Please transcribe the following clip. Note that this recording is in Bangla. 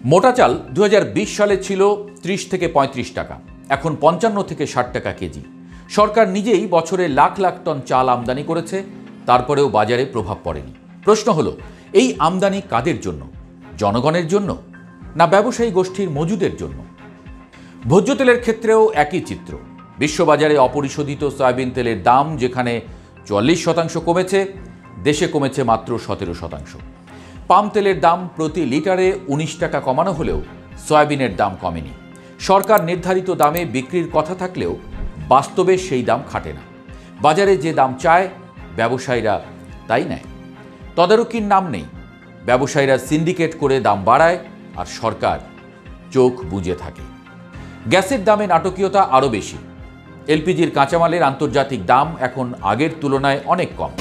মোটা চাল 2020 সালে ছিল 30 থেকে 35 টাকা, এখন 55 থেকে 60 টাকা কেজি। সরকার নিজেই বছরে লাখ লাখ টন চাল আমদানি করেছে, তারপরেও বাজারে প্রভাব পড়েনি। প্রশ্ন হলো, এই আমদানি কাদের জন্য? জনগণের জন্য না ব্যবসায়ী গোষ্ঠীর মজুদের জন্য? ভোজ্য তেলের ক্ষেত্রেও একই চিত্র। বিশ্ববাজারে অপরিশোধিত সয়াবিন তেলের দাম যেখানে 44% কমেছে, দেশে কমেছে মাত্র 17%। পাম তেলের দাম প্রতি লিটারে 19 টাকা কমানো হলেও সয়াবিনের দাম কমেনি। সরকার নির্ধারিত দামে বিক্রির কথা থাকলেও বাস্তবে সেই দাম খাটে না। বাজারে যে দাম চায় ব্যবসায়ীরা তাই নেয়। তদারকির নাম নেই। ব্যবসায়ীরা সিন্ডিকেট করে দাম বাড়ায় আর সরকার চোখ বুজে থাকে। গ্যাসের দামে নাটকীয়তা আরও বেশি। এলপিজির কাঁচামালের আন্তর্জাতিক দাম এখন আগের তুলনায় অনেক কম।